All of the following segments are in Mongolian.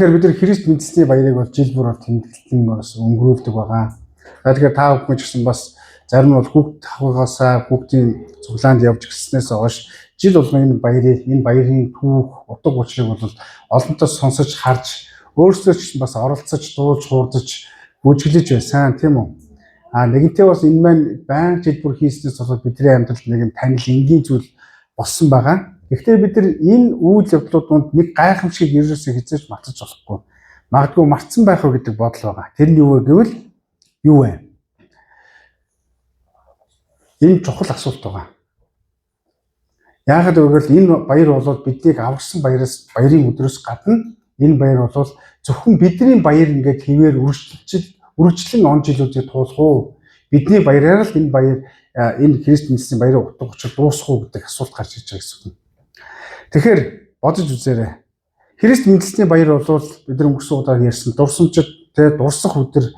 Тэгэхээр бид нар Христ мэдсэний баярыг бол жил бүр тэмдэглэн бас өнгөрүүлдэг байгаа. Тэгэхээр та бүхэн ч гэсэн бас зарим нь бол хүүхд авахаасаа хүүхдийн цуглаанд явж гиснээс хойш жил болгон энэ баярын түүх утга учирыг бол олонтоо сонсож харж өөрсдөө ч бас оролцож дуулж хуурдаж бүжиглэж байсан тийм үү. Нэгэнтээ бас энэ маань байнга жил бүр хийснээс болоод бидний амьдралд нэгэн танил энгийн зүйл болсон байгаа. Гэхдээ бид нар энэ үйл явдлууд донд нэг гайхамшиг ерөөсөө хязгаарч мартаж болохгүй. Магадгүй мартсан байх уу гэдэг бодол байгаа. Тэр нь юу вэ гэвэл юу вэ? Энэ чухал асуулт байгаа. Яагаад гэвэл энэ баяр болоод биднийг аварсан баярын өдрөөс гадна энэ баяр бол зөвхөн бидний баяр ингээд хэвээр үргэлжлэн он жилүүдийг туулах уу? Бидний баяраар л энэ баяр энэ Христ мэдсэний баярын утга учир дуусах уу гэдэг асуулт гарч иж байгаа гэсэн. Тэгэхээр бодож үзээрэй. Христ мэдсэний баяр бол бид нар өнгөрсөн удаа ярьсан дурсамжид дурсах өдөр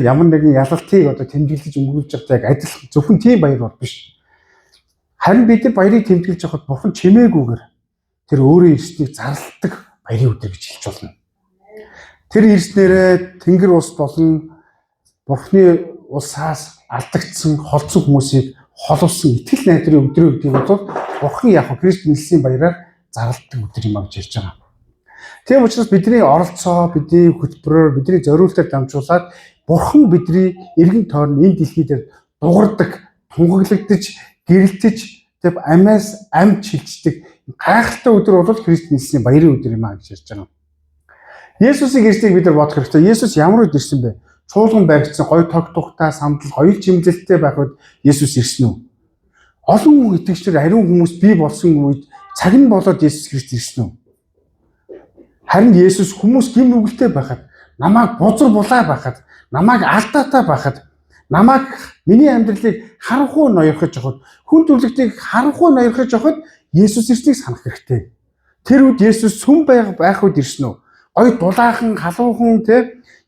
ямар нэгэн ялалтыг одоо тэмдэглэж өнгөрүүлж байгаатай яг адилхан зөвхөн тийм баяр бол биш. Харин бид нар баярыг тэмдэглэж явахад Бурхан чимээгүйгээр тэр өөрөө ирснийг зарладаг баярын өдөр гэж хэлж болно. Тэр ирснээрээ Тэнгэр улс болон Бурханы улсаас алдагдсан, холдсон хүмүүсийг холовсон итгэл найдрын өдрөө гэдгийг бол Бурхан яг Христ мэдсэний баяраар зарладаг өдөр юм гэж ярьж байгаа. Тийм учраас бидний оролцоо, бидний хөтөлбөрөөр, бидний зориултаар дамжуулаад Бурхан бидний эргэн тойрон энэ дэлхий дээр дугардаг, тунгаглагдаж, гэрэлтэж, тэг амиас амт шилждэг гайхалтай өдөр бол Христ мэдсэний баярын өдөр юм гэж ярьж байгаа. Есүсийн ирснийг бид нар бодох хэрэгтэй. Есүс ямар үед ирсэн бэ? Чуулган баригдсан, гой тогтухтай, сандал, хоёул чимлэлтэй байх үед Есүс ирсэн үү? Олон итгэгчдэр ариун хүмүүс бий болсон үед цаг нь болоод Есүс Христ ирсэн үү? Харин Есүс хүмүүс гим нүгэлтэй байхад, намайг бузар булаа байхад, намайг алдаатай байхад, намайг миний амьдралыг харанхуй ноёрхож явахад, хүн төрлөختийг харанхуй ноёрхож явахад Есүс ирснийг санах хэрэгтэй. Тэр үед Есүс сүм байх үед ирсэн үү? Гой дулаахан, халуухан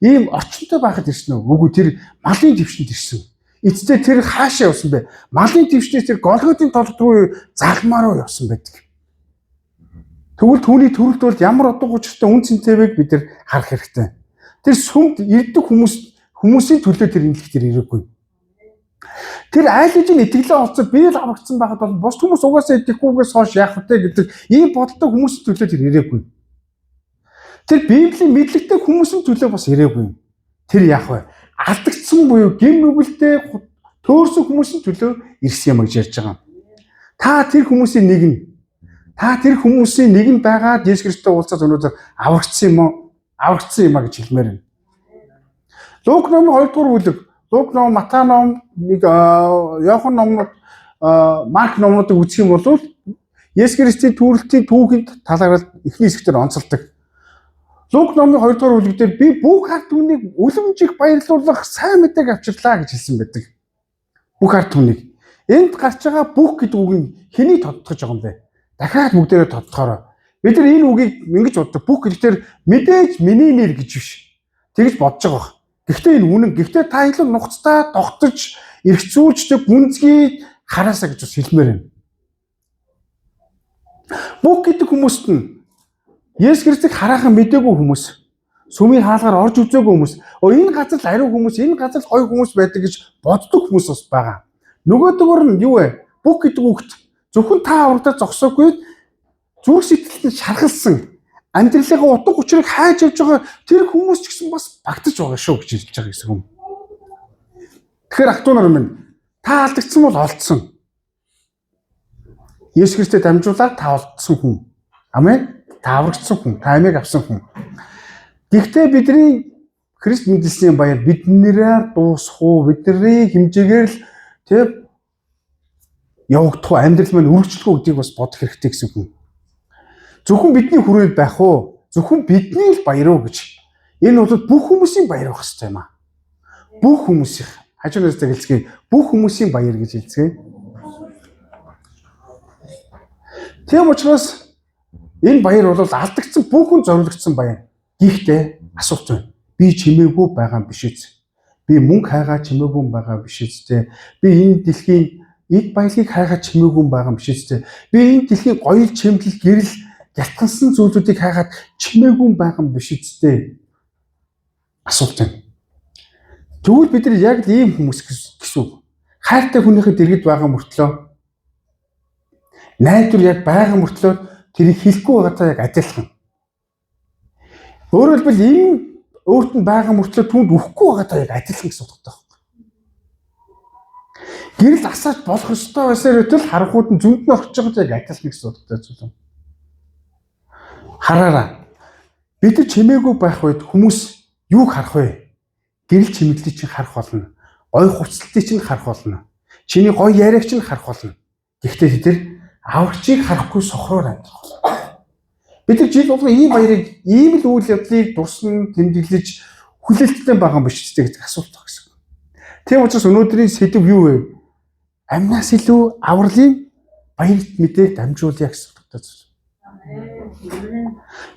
ийм орчинтой байхад ирсэн үү? Үгүй тэр малын твшинд ирсэн. Эцдээ тэр хаашаа явсан бэ? Малын твшнээс тэр Голготын толгод руу загламаар руу явсан байдаг. Тэгвэл түүний төрөлд бол ямар утга учиртай үн цэнтэйг бид нар харах хэрэгтэй. Тэр сүмд ирдэг хүмүүсийн төлөө тэр имлэх тэр ирээгүй. Тэр айл хэдийн итгэлээ олцсон бие л аврагдсан байхад бол бос хүмүүс угаасаа идэхгүйгээс хойш яах вэ гэдэг ийм бодолтой хүмүүсийн төлөө тэр ирээгүй. Тэр Библийн мэдлэгтэй хүмүүсийн төлөө бас ирээгүй. Тэр яах вэ? Алдагдсан буюу гим нүгэлтэй төөрсөн хүмүүсийн төлөө ирсэн юм гэж ярьж байгаа. Та тэр хүмүүсийн нэг нь. Та тэр хүмүүсийн нэг нь байгаад Есүс Христтэй уулзаад өнөөдөр аврагдсан юм уу? Аврагдсан юм а гэж хэлмээр байна. Лук номын 2 дугаар бүлэг, Лук ном, Матай ном, Иохан номнууд, Марк номнуудыг үзэх юм бол Есүс Христийн төрөлтийн түүхэнд талаархал эхний хэсгээр онцолдог. Лук номын 2 дугаар бүлэгтээ би бүх ард түмнийг үлэмжих баярлуулах сайн мэдээг авчирлаа гэж хэлсэн байдаг. Бүх ард түмнийг. Энд гарч байгаа бүх гэдэг үгийг хэний тодтогч байгаа юм бэ? Дахиад бүгдээрээ тодтохороо. Бид нар энэ үгийг ингэж боддог. Бүх гэдэгтэр мэдээж миний нэр гэж биш. Тэгж бодож байгаа. Гэхдээ энэ үнэн. Гэхдээ та илүү нухацтай тогтож, эргцүүлждэг гүнзгий хараасаа гэж бас хэлмээр байна. Бүх гэдэг хүмүүст нь Есүс Христийг хараахан мэдээгүй хүмүүс, сүмийн хаалгаар орж үзээгүй хүмүүс, энэ газар л ариун хүмүүс, энэ газар л гоё хүмүүс байдаг гэж боддог хүмүүс бас байгаа. Нөгөөдөөр нь юу вэ? Бүх гэдэг үгт зөвхөн та аврагдаад зогсоогүй зүрх сэтгэлд нь шархалсан амьдралынхаа утга учирыг хайж явж байгаа тэр хүмүүс ч гэсэн бас багтаж байгаа шүү гэж хэлж байгаа гэсэн юм. Тэгэхээр ах トゥ нар минь та алдагдсан бол олдсон. Есүс Христэд дамжуулаад та олдсон хүн. Амен. Та аврагдсан хүн, та амийг авсан хүн. Гэхдээ бидний Христ мэдсэний баяр биднэрээр дуусах уу, бидний хэмжээгээр л явагдах уу, амьдрал маань үргэлжлэх үү гэдгийг бас бодох хэрэгтэй гэсэн хүн. Зөвхөн бидний хүрээнд байх уу, зөвхөн бидний л баяр уу гэж. Энэ бол бүх хүмүүсийн баяр байх хэрэгтэй юм аа. Бүх хүмүүсийн хажуунаас хэлцгээе, бүх хүмүүсийн баяр гэж хэлцгээе. Тийм учраас энэ баяр бол алдагдсан бүхэн зориулагдсан баяр. Гэхдээ асуулт байна. Би чимээгүй байгаа юм биш үү? Би мөнгө хайгаа чимээгүй байгаа юм биш үү? Би энэ дэлхийн эд баялагийг хайгаа чимээгүй байгаа юм биш үү? Би энэ дэлхийн гоёл чимлэл гэрэл ялтгансан зүйлүүдийг хайгаад чимээгүй байгаа юм биш үсттэй асуулт байна. Тэгвэл бид нар яг л ийм хүмүүс гэсэн үг. Хайртай хүнийхээ дэргэд байгаа мөртлөө найдвар яг байгаа мөртлөө тэрийг хэлэхгүй байгаатай яг адилхан. Өөрөөр хэлбэл ийм өөрт нь байгаа мөртлөө түүнд өгөхгүй байгаатай яг адилхан гэсэн утгатай байна. Гэрэл асааж болох ёстой байсаар өтөл харанхууд нь зөнд нь орж байгаа яг адилхан гэсэн утгатай зүйл. Хараараа. Бид нар чимээгүй байх үед хүмүүс юуг харах вэ? Гэрэл чимэглэлийг чинь харах болно. Гой хувцлтыг чинь харах болно. Чиний гой яриаг чинь харах болно. Гэхдээ бид нар аврагчийг харахгүй сохроор амьдрах болно. Бид нар жил болгон ийм баярыг, ийм л үйл явдлыг дурсан тэмдэглэж хүлээлттэй байгаа юм биш үү гэж асуулт байна гэсэн. Тийм учраас өнөөдрийн сэдв юу вэ? Амнаас илүү авралын баяр мэдээг дамжуулъя гэсэн утгатай зүйл.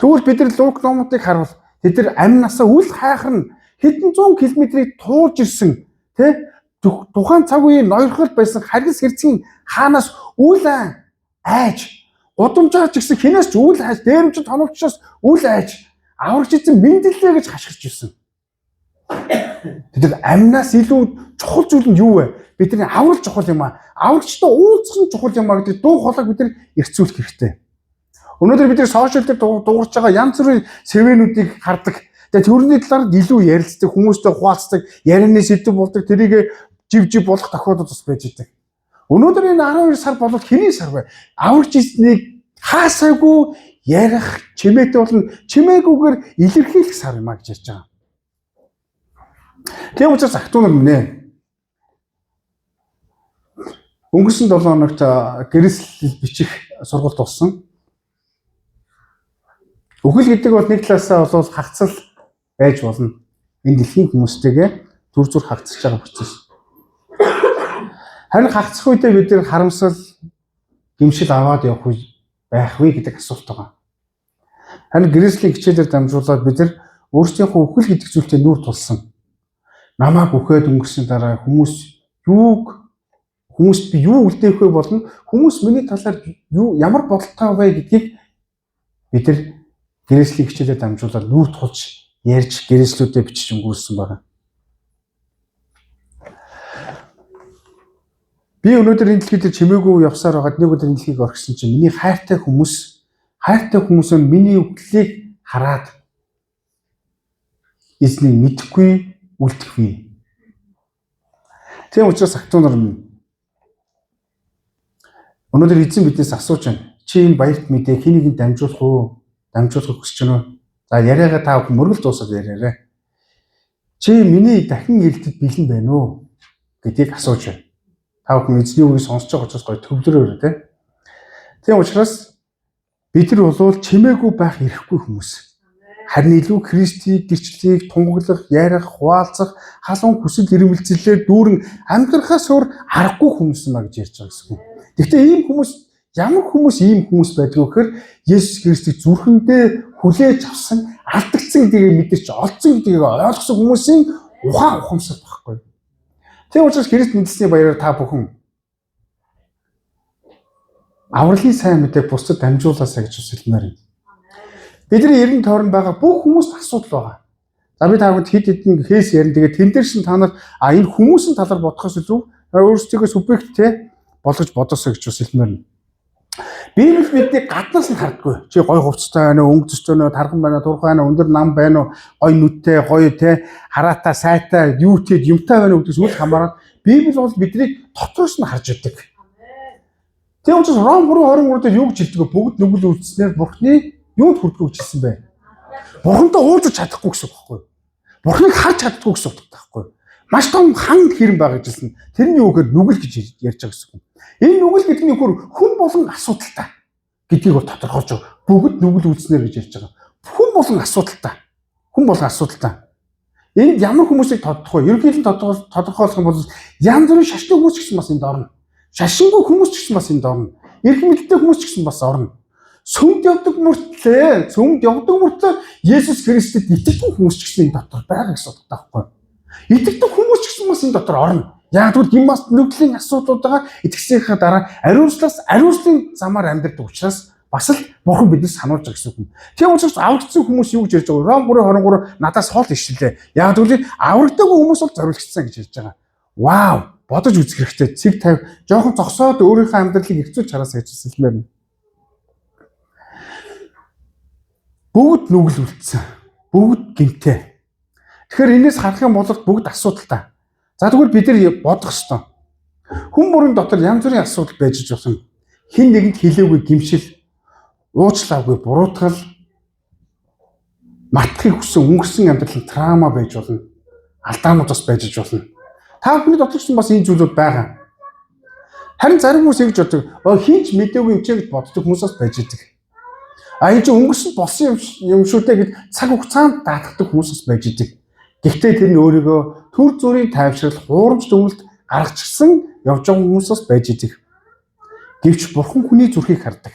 Тэгвэл бид нар Лук номуудыг харуул тэд нар амнасаа үл хайхар нь хэдэн зуун километрийг туулж ирсэн тухайн цаг үеийн ноёрхол байсан харгас хэрцгийн хаанаас үл айж удамжаарч гисэн хинээс ч үл хайж дээрэмч тоновчоос үл айж аврагч эзэн мэндэллээ гэж хашгирч ирсэн. Бид нар амнаас илүү чухал зүйл нь юу вэ? Бидний аврал чухал юм аа. Аврагчтай уулзах нь чухал юм аа гэдэг дуу хоолойг бид нар эргцүүлэх хэрэгтэй. Өнөөдөр бид нар сошиал дээр дуурч байгаа янз бүрийн сэвэнүүдийг хардаг. Тэгээ төрний талаар илүү ярилцдаг, хүмүүстэй хуваалцдаг, ярианы сэдв болдог, тэрийг жив болох тохиолдол бас байж идэг. Өнөөдөр энэ 12 сар бол хэний сар вэ? Аврагч эзнийг хаасаагүй ярих, чимээтэй болон чимээгүйгээр илэрхийлэх сар юм а гэж ярьж байгаа. Тийм учраас ахтуу нар минь өнгөрсөн 7 хоногт гэрэл бичих сургалт болсон. Үхэл гэдэг бол нэг талаасаа бол хагцал байж болно. Энэ дэлхийн хүмүүстэйгээ зүр зүр хагцж байгаа процесс. Харин хагцах үедээ бид нар харамсал, гэмшил аваад явах үе байх вэ гэдэг асуулт байгаа. Харин гэрээслийн хичээлээр дамжуулаад бид нар өөрсдийнхөө үхэл гэдэг зүйлтэй нүүр тулсан. Намааг үхээд өнгөрсөн дараа хүмүүст би юу үлдээх вэ болон хүмүүс миний талаар ямар бодолтой вэ гэдгийг бид нар гэрээслийн хичээлээр дамжуулаад нүүр тулж ярьж гэрээслүүдэд бичиж өнгөрүүлсэн байна. Би өнөөдөр энэ дэлхийд чимээгүй явсаар байгаад нэг өдөр энэ дэлхийг орхисон чинь миний хайртай хүмүүс нь миний үхлийг хараад эзнийг мэдэхгүй үлдэхгүй. Тийм учраас ахтуу нар өнөөдөр эзэн биднээс асууж байна. Чи энэ баярт мэдээ хэнийг дамжуулах хүсэж байна уу? За яриагаа та бүхэн мөргөл дуусаад яриарай. Чи миний дахин ирэлтэд бэлэн байна уу гэдгийг асууж байна. Та бүхэн эзний үгийг сонсож байгаа учраас гоё төвлөрөөрэй те. Тийм учраас бид нар бол чимээгүй байх эрхгүй хүмүүс. Харин илүү Христийг гэрчлэгийг тунгаглах, ярих, хуваалцах, халуун хүсэл эрмэлзлээр дүүрэн амьдрахаас өөр аргагүй хүмүүс маа гэж ярьж байгаа гэсэн. Гэхдээ ийм хүмүүс ямар хүмүүс ийм хүмүүс байдаг вэ гэхээр Есүс Христийг зүрхэндээ хүлээж авсан, алдагдсан гэдгийг мэдэрч олцсон гэдгийг ойлгосон хүмүүсийн ухаамсар багхгүй. Тийм учраас Христ мэдсэний баяраар та бүхэн авралын сайн мэдээг бусдад дамжуулаасаа гэж хэлмээр юм. Бидний эрен тойрон байгаа бүх хүмүүст асуудал байгаа. За би та бүхэнд хэд хэдэн кейс ярина. Тэгээд тэн дээр шин та нар энэ хүмүүсийн талаар бодохоос илүү өөрсдөө субъекттэй болгож бодосоо гэж хэлмээр юм. Библи бидний гаднаас нь хардггүй. Чи гой хувцастай байна уу, өнгө төстэй байна уу, тархан байна уу, турхан байна уу, өндөр нам байна уу, гой нүдтэй, гоё те, хараатай, сайтай, юутэй, юмтай байна уу гэдгээс үл хамааран Библи бол биднийг дотроос нь харж байдаг. Тийм учраас Ром 3:23 дээр юу гэж хэлдэг вэ? Бүгд нүгэл үлдснээр Бурхны юунд хүрдгүү гэж хэлсэн бэ? Бурхантай уулзах чадахгүй гэсэн үг байхгүй юу? Бурхныг харж чаддаггүй гэсэн үг байхгүй юу? Маш том хан хэрэм байгаа гэж хэлсэн. Тэрний үгээр нүгэл гэж ярьж байгаа гэсэн үг. Энэ нүгэл гэдэг нь хүн болон асуудалтай гэдгийг бол тодорхойлж байгаа. Бүгд нүгэл үлдснээр гэж ярьж байгаа. Хүн болон асуудалтай. Хүн болон асуудалтай. Энд ямар хүмүүсийг тодорхой, ерөнхийдөө тодорхойлох юм бол янз бүрийн шашны хүмүүс ч гэсэн бас энд орно. Шашингүй хүмүүс ч гэсэн бас энд орно. Эрх мэдэлтэй хүмүүс ч гэсэн бас орно. Сүмд явдаг мөртлөө Есүс Христэд итгэдэг хүмүүс ч гэсэн энэ дотор байгаа гэсэн үг таахгүй. Итгэдэг хүмүүс ч гэсэн бас энэ дотор орно. Яг тэгвэл гимнаст нүглийн асуудлуудаа итгэснийхаа дараа ариунслын замаар амьдардаг учраас бас л бурхан биднээс сануулж байгаа гэсэн үг. Тийм учраас аврагдсан хүмүүс юу гэж ярьж байгаа? Ром 3:23 надаас хол ишлээ. Яг тэгвэл аврагдаагүй хүмүүс бол зориулагдсан гэж ярьж байгаа. Вау, бодож үзэх хэрэгтэй. Цэг тавь жоохон зогсоод өөрийнхөө амьдралыг хэцүү чараас хийж хэлмээр. Бүгд нүгэл үлдсэн. Бүгд гинтээ. Тэгэхээр энэс харах юм бол бүгд асуудалтай. За тэгвэл бид нар бодох ёстой. Хүн бүрийн дотор янз бүрийн асуудал байж болно. Хэн нэгэнд хэлээгүй гэмшил, уучлаагүй буруутгал, мартахыг хүссэн өнгөрсөн амьдралын траума байж болно. Алдаанууд бас байж болно. Та бүхний дотор ч бас энэ зүйлүүд байгаа. Харин зарим хүмүүс ингэж боддог. Хинч мэдээгүй юм чи гэж боддог хүмүүсээс байж идэг. Энэ чинь өнгөрсөн болсон юм шүү дээ гэж цаг хугацаанд даатгадаг хүмүүсээс байж идэг. Гэхдээ тэр нь өөрийгөө төр зүрийн тайвшрал, хуурамч дүгнэлт гаргачихсан явж байгаа хүмүүсээс байж идэг. Гэвч бурхан хүний зүрхийг хардаг.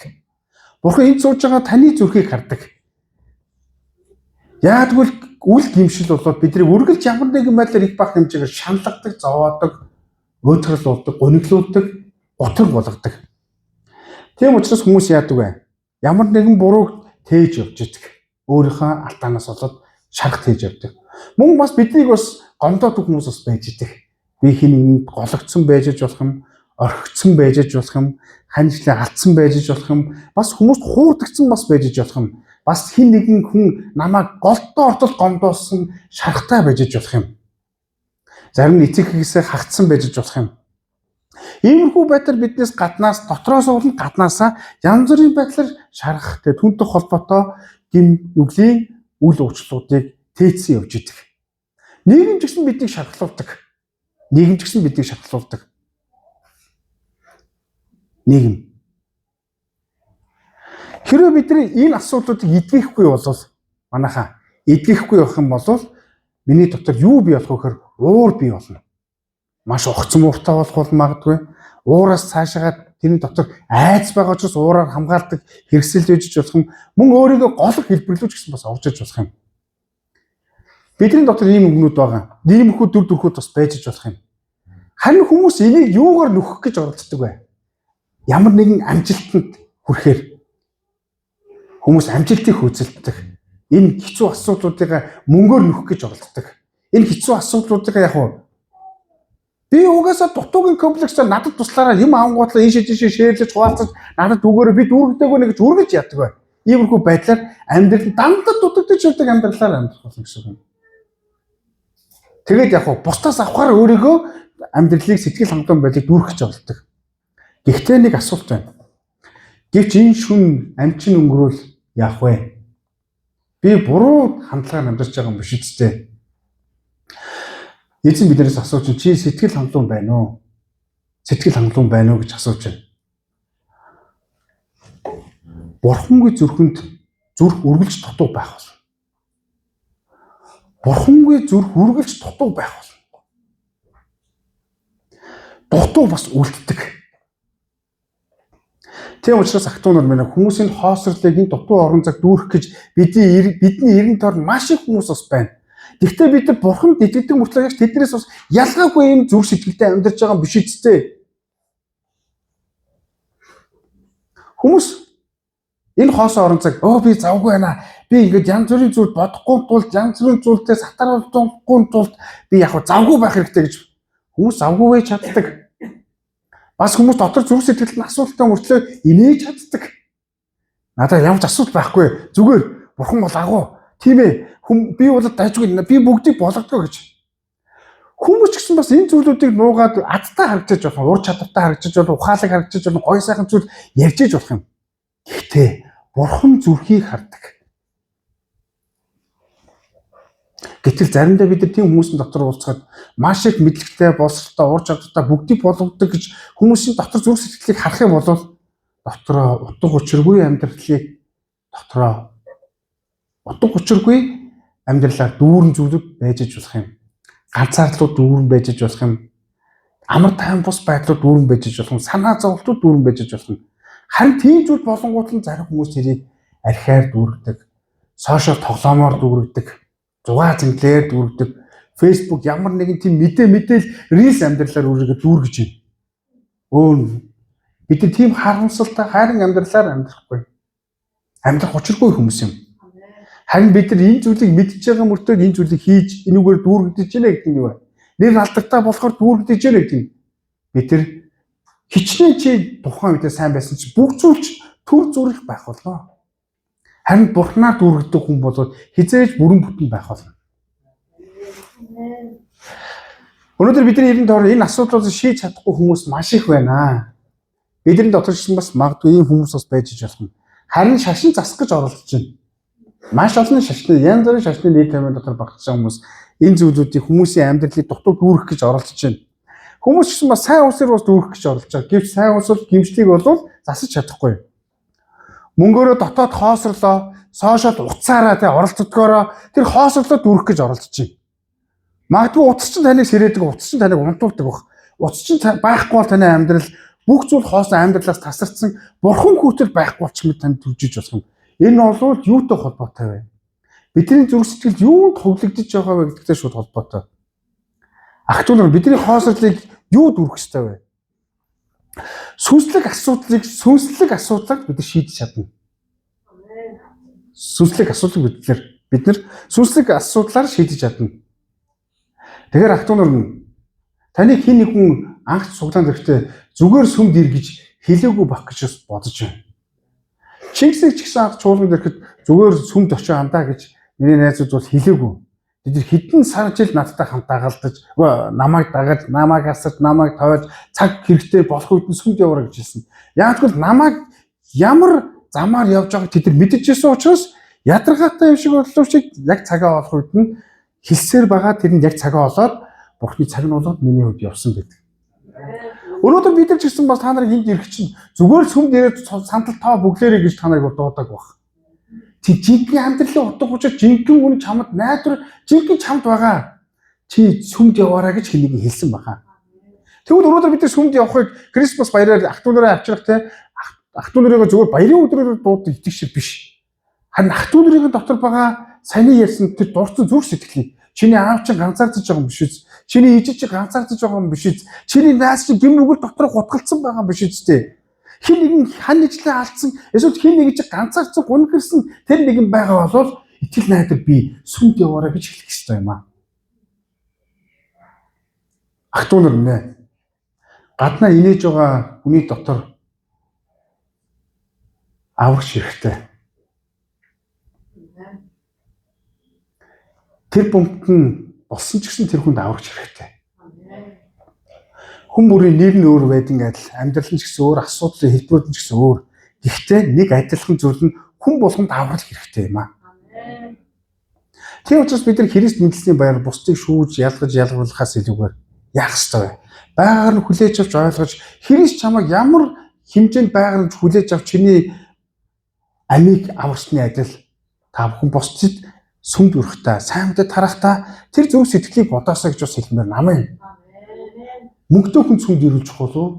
Бурхан энд сууж байгаа таны зүрхийг хардаг. Яг тэгвэл үл гэмшил болоод бидний үргэлж ямар нэгэн байдлаар их бах хэмжээгээр шаналгадаг, зовоодог, өөдрөлүүлдэг, гониглуулдаг, готрол болгодог. Тийм учраас хүмүүс яадаг вэ? Ямар нэгэн бурууг тээж явж идэг. Өөрийнхөө алдаанаас болоод шаргат хийж явдаг. Мөн бас биднийг бас гомдоод хүмүүс бас байж идэг. Би хин гологдсон байж болох юм, орхигдсон байж болох юм, ханижлаа алдсан байж болох юм, бас хүмүүст хуурдагдсан бас байж болох юм. Бас хин нэгэн хүн намайг голдоо ортол гомдоосон шархтай байж болох юм. Зарим нь эцэг хийсээ хагцсан байж болох юм. Иймэрхүү байдлаар биднээс гаднаас дотроос уулын гаднаасаа янз бүрийн байдлаар шаргах тэ түнтэй холбоотой гим нүглийн үл уучлалуудыг тээцсэн явж идэг. Нийгэм ч гэсэн биднийг шархлуулдаг. Нийгэм ч гэсэн биднийг шархлуулдаг. Нийгэм. Хэрвээ бид энэ асуудлуудыг эдгэхгүй бол манайхаа эдгэхгүй байх юм бол миний дотор юу бий болох вэ гэхээр уур бий болно. Маш огцом ууртай болох магадгүй. Уураас цаашаагаад тэрний дотор айц байгаа учраас уураар хамгаалдаг хэрэгсэл байж болох юм. Мөн өөрийгөө голох хэлбэрлүүлж гэсэн бас овжиж болох юм. Бидний дотор ийм үгнүүд байгаа. Иймэрхүү дүр төрхүүд бас байж болох юм. Харин хүмүүс энийг юугаар нөхөх гэж оролддог вэ? Ямар нэгэн амжилтанд хүрэхээр хүмүүс амжилтыг хүзэлддэг. Энэ хэцүү асуудлуудыг мөнгөөр нөхөх гэж оролддог. Энэ хэцүү асуудлуудыг яг уу би угаасаа дутуугийн комплексээр надад туслаараа юм авангуудлаа ийшээ шеэрлэж хуваалцаж надад үгээрээ би дүүргдэггүй нэг гэж үргэлж яддаг бай. Иймэрхүү байдлаар амьдрал дандаа дутагдаж явдаг амьдралаар амьдрах болно гэсэн юм. Тэгээд яг уу бусдаас авахаар өөрийгөө амьдралыг сэтгэл хангалуун байдлыг дүүргэж оролдог. Гэхдээ нэг асуулт байна. Гэвч энэ шүн амчин өнгөрүүл яах вэ? Би буруу хандлагаар амьдарч байгаа юм биш үстэй. Эзэн биднээс асууж чи сэтгэл хангалуун байна уу? Сэтгэл хангалуун байна уу гэж асууж байна. Бурхангүй зүрхэнд зүрх үргэлж дутуу байх болно. Бурхангүй зүрх үргэлж дутуу байх болно. Дутуу бас үлддэг. Тийм учраас актуунаар мэнэ хүмүүсийн хоосрлыг энэ дутуу орон цаг дүүрэх гэж бидний эрен тоор маш их хүмүүс бас байна. Гэхдээ бид нар бурханд итгэдэг мөртлөө тэднээс бас ялгаагүй юм зүрх сэтгэлтэй амьдарч байгаа юм биш үстэй. Хүмүүс энэ хоосоо орон цаг би завгүй байна. Би ингэж янз бүрийн зүйл бодохгүй тулд янз бүрийн зүйлдээ сатаруулахгүй тулд би яг завгүй байх хэрэгтэй гэж хүмүүс завгүй байж чаддаг. Бас хүмүүс дотор зүрх сэтгэлд нь асуудалтай мөртлөө инээж чаддаг. Надад ямар ч асуудал байхгүй. Зүгээр бурхан бол агуу. Тийм ээ. Би бол дайжгүй. Би бүгдийг болгодог гэж. Хүмүүс ч гэсэн бас энэ зүйлүүдийг нуугаад адтай харагдаж болох, ур чадвартай харагдаж болох, ухаалаг харагдаж болох, гоё сайхан зүйл ярьж иж болох юм. Гэхдээ бурхан зүрхийг хардаг. Гэтэл заримдаа бид нар тийм хүмүүсийн дотор уулзахад маш их мэдлэгтэй, боловсролтой, ур чадвартай бүгдийг болгодог гэж хүмүүсийн дотор зүрх сэтгэлийг харах юм бол дотроо утга учиргүй амьдралыг дотроо утга учиргүй амьдралаар дүүрэн зүйлүүд байж болох юм. Ганцаардлууд дүүрэн байж болох юм. Амар тайван бус байдлууд дүүрэн байж болох юм. Санаа зовлтууд дүүрэн байж болох юм. Харин тийм зүйл болонгууд нь зарим хүмүүс тэрийг архиар дүүргдэг, сошиал тоглоомоор дүүргдэг, зугаа зинглээр дүүргдэг, Facebook ямар нэгэн тийм мэдээл рилс амьдралаар өөрийгөө дүүргэж байна. Бид тийм харамсалтай хайрын амьдралаар амьдрахгүй. Амьдрах учиргүй хүмүүс юм. Харин бид нар энэ зүйлийг мэдж байгаа мөртөө энэ зүйлийг хийж энүүгээр дүүргэж байна гэдэг нь юу вэ? Нэр алдагтай болохоор дүүргэж байна гэдэг нь. Бид нар хичнээн чи тухайн үедээ сайн байсан чи бүх зүйл төр зүрх байх болоо. Харин Бурханаар дүүргдэг хүн бол хизээж бүрэн бүтэн байх болно. Өнөөдөр бидний эрдэнэ тойрон энэ асуудлыг шийдэж чадахгүй хүмүүс маш их байна. Бидний дотор ч бас магадгүй ийм хүмүүс бас байж болно. Харин шашин засах гэж оролдож байна. Маш олон шашны янз бүрийн шашны нийт тамирын дотор багтсан хүмүүс энэ зүйлүүдийг хүмүүсийн амьдралыг дутуу дүүрэх гэж оролдож байна. Хүмүүс ч бас сайн усаар бас дүүрэх гэж оролдож байгаа. Гэвч сайн ус бол гимшлийг бол засаж чадахгүй. Мөнгөөрөө дотоод хоосрлоо, соошоод уцаараа тэ оролцдгоороо тэр хоосрлоо дүүрэх гэж оролдож байна. Магадгүй утас чинь таныг сэрээдэг, утас чинь таныг унтуулдаг баг. Утас чинь байхгүй бол таны амьдрал бүх зүйл хоосон амьдралаас тасарсан бурхан хүүтэл байхгүй болчих мэт танд төржиж болох юм. Энэ бол юутай холбоотой вэ? Бидний зүрх сэтгэл юунд хөвлөгдөж байгаа вэ гэдэгтэй шууд холбоотой. Ах トゥ нар бидний хоосрлыг юу дүүрэх ёстой вэ? Сүнслэг асуудлыг бид шийдэж чадна. Сүнслэг асуудлыг бид нар сүнслэг асуудлаар шийдэж чадна. Тэгэхээр ах トゥ нар таны хин нэг хүн анх суглаан зэрэгтэй зүгээр сүмд ир гэж хэлээгүй байх гэж бодож байна. Чингисийг ч гэсэн анх чуулганд ирэхэд зүгээр сүмд очиж андаа гэж миний найзууд бол хэлээгүй. Бид нар хэдэн сар жил надтай хамт дагалдаж, намайг дагаж, намайг асаж, намайг тоож цаг хэрэгтэй болох үед нь сүмд яваарай гэж хэлсэн. Яг тэгвэл намайг ямар замаар явж байгааг тэд нар мэдэж ирсэн учраас ядаргаатай юм шиг боловч яг цагаа олох үед нь хэлсээр байгаа тэр нь яг цагаа олоод Бурхны цаг нь болоод миний хувьд явсан гэдэг. Өнөөдөр бид нар ч гэсэн бас та нарыг энд ирэх чинь зүгээр л сүмд ирээд сандал таа бүглээрэй гэж та нарыг дуудаг баг. Чи жинхэнэ амьдралын утга учир жинхэнэ хүн чамд найдвар жинхэнэ чамд байгаа. Чи сүмд яваарай гэж хэнийг хэлсэн баха. Тэгвэл өнөөдөр бид нар сүмд явахыг Крисмас баяраар ах トゥ нараа авчрах те ах トゥ нарыг зүгээр баярын өдрөөр дууддаг итгэж биш. Харин ах トゥ нарын дотор байгаа саяны ярьсан тэр дурдсан зүрх сэтгэлийг чиний аав чинь ганцаардаж байгаа юм биш үү? Чиний ээж чинь ганцаардаж байгаа юм биш үү? Чиний найз чинь гим нүгэл дотор гутгалцсан байгаа юм биш үү? Хин нэгэн хан ижлээ алдсан эсвэл хин нэг чинь ганцаарцсан гунхирсан тэр нэгэн байгаа бол итгэл найдар би сүмд яваарай гэж хэлэх ёстой юм аа. Ах トゥ нар нэ. Гаднаа инээж байгаа хүний дотор аврагч хэрэгтэй. Тэр бомбт нь болсон ч гэсэн тэр хүнд аврагч хэрэгтэй. Хүн бүрийн нэр нь өөр байдгийн адил амьдрал нь ч гэсэн өөр, асуудлын хэлбэрүүд нь ч гэсэн өөр. Гэхдээ нэг адилхан зүйл нь хүн болгонд аврал хэрэгтэй юм аа. Тийм учраас бид нар Христ мэдлсний баяр бусдыг шүүж, ялгуулахаас илүүгээр яах ёстой вэ? Байгаар нь хүлээж авч ойлгож, Христ чамайг ямар хэмжээнд байгаар нь хүлээж авч чиний амийг аварсны адил та бүхэн бусдад сүмд өрөхтэй, сайн мэдээ тарахтаа тэр зөв сэтгэлийг бодоосоо гэж бас хэлмээр намаа. Мөнгөтэй хүн сүмд ирүүл чухал уу?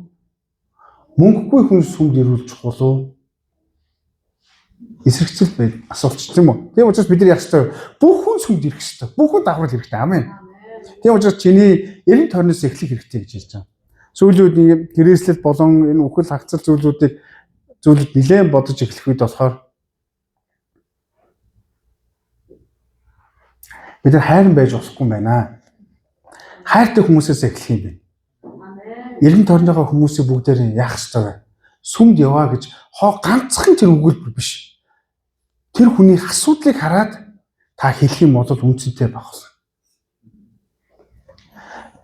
Мөнгөгүй хүн сүмд ирүүл чухал уу? Эсрэгцэл байд асуулч тийм үү? Тийм учраас бид нар яах ёстой вэ? Бүх хүн сүмд ирэх ёстой. Бүх хүн давхар хэрэгтэй. Амен. Тийм учраас чиний эрен тойрноос эхлэх хэрэгтэй гэж хэлж байгаа. Сүүлүүд гэрээслэл болон энэ үхэл хагцал зүйлүүд нэлээд бодож эхлэх үед болохоор бид нар хайран байж болохгүй юм байна. Хайртай хүмүүсээс эхлэх юм байна. Эрен тойрныхоо хүмүүсийн бүгдээр яах ёстой вэ? Сүмд яваа гэж ганцхан тэр өгүүлбэр биш. Тэр хүний асуудлыг хараад та хэлэх юм бол үнцэнтэй байх болно.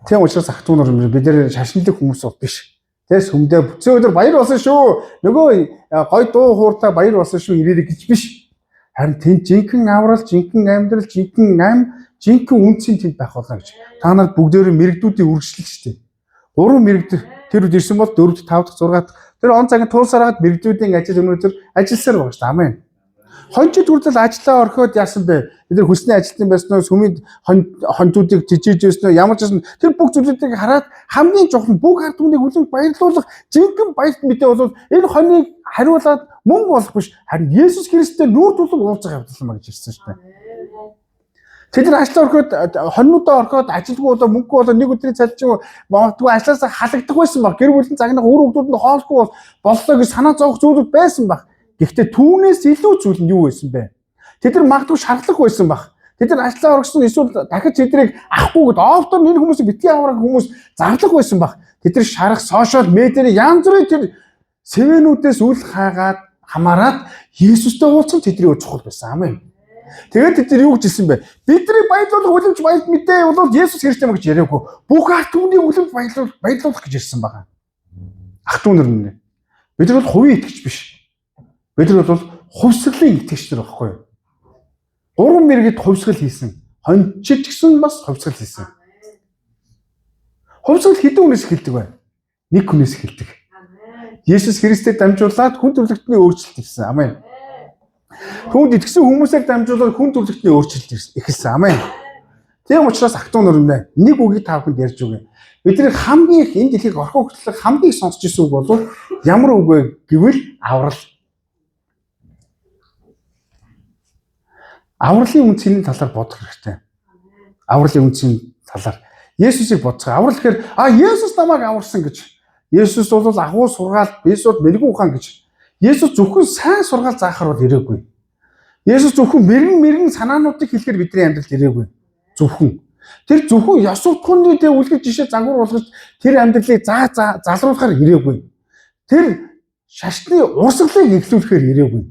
Тийм учраас ах トゥ нар бид нар шашинлаг хүмүүс бол биш. Тэ сүмдээ бүцээ өдөр баяр болсон шүү. Нөгөө гой дуу хууртаа баяр болсон шүү ирээрэй гэж биш. Харин тэнд жинхэнэ аврал, жинхэнэ амьдрал, жинхэнэ ам, жинхэнэ үнцийн тэнд байх болно гэж. Та нар бүгдээрээ мэрэгдүүдийн үргэлжлэл шүү дээ. 3 мэрэгд тэр үед ирсэн бол 4, 5 дахь, 6 дахь тэр он цагийн туулсараад мэрэгдүүдийн ажил өнөөдөр ажилласаар байгаа шүү дээ. Амен. Хончид хүртэл ажиллаа орхиод яасан бэ? Бид нар хүсний ажилтан байсан нь сүмийн хончдуудыг жижиж байсан нь ямар ч юм тэр бүх зүйлүүдийг хараад хамгийн чухал бүх ард түмнийг хүлээн баярлуулах жинхэнэ баярт мэдээ бол энэ хоныг хариулаад мөнгө болох биш харин Есүс Христтэй нүүр тулан уулзах явдал маа гэж ирсэн шүү дээ. Тэд нар ажиллаа орхиод хоннуудаа орхиод ажилгүй болоо мөнгөгүй болоо нэг өдрийн цалин магадгүй ажилласаа халагдах байсан баг. Гэр бүлийн загнах үр хөвгүүд нь хоолгүй боллоо гэж санаа зовох зүйлүүд байсан баг. Гэхдээ түүнээс илүү зүйл нь юу байсан бэ? Тэд нар магадгүй шаардлага байсан баг. Тэд нар ажлаа оргосон эсвэл дахиж тэднийг авахгүйгээд офтор энэ хүмүүсийг битгий аврах хүмүүс зарлага байсан баг. Тэд нар шарах сошиал медиа янз бүрийн тэр сэвэнүүдээс үл хаагаад хамаарад Есүстэй уулзсан тэдний чухал байсан. Амен. Тэгээд тэд нар юу гэж хэлсэн бэ? Бидний баярлуулах үлэмж баялд мэдээ бол Есүс Христ юм гэж яриаггүй. Бүх ард түмний үлэмж баярлуулах гэж ярьсан байгаа. Ах トゥ нар нэ. Бид нар бол хувийн итгэж биш. Бид нар бол хувьсгалын итгэгч нар байхгүй юу? 3 мэргэд хувьсгал хийсэн. Хончид гэсэн бас хувьсгал хийсэн. Хувьсгал хэдэн хүнээс эхэлдэг вэ? Нэг хүнээс эхэлдэг. Есүс Христэд дамжуулаад хүн төрлөختний өөрчлөлт ирсэн. Амен. Түүнд итгэсэн хүмүүсээр дамжуулаад хүн төрлөختний өөрчлөлт эхэлсэн. Амен. Тийм учраас ах トゥ нар нэ. Нэг үгийг та бүхэнд ярьж өгье. Бидний хамгийн их энэ дэлхийг орхиог хөтлөх хамгийн их сонсч ирсэн үг бол ямар үг вэ гэвэл аврал. Авралын үнцний талаар бодох хэрэгтэй. Авралын үнцний талаар Есүсийг бодцгаа. Аврал гэхээр Есүс намайг аварсан гэж. Есүс бол агуу сургаал, Есүс мэрэгэн ухаан гэж. Есүс зөвхөн сайн сургаал заахаар бол ирээгүй. Есүс зөвхөн мэрэгэн санаануудыг хэлэхээр бидний амьдралд ирээгүй. Зөвхөн тэр зөвхөн ёс суртахууны дэ үлгэр жишээ загвар болгож тэр амьдралыг залруулахаар ирээгүй. Тэр шашны урсгалыг эхлүүлэхээр ирээгүй.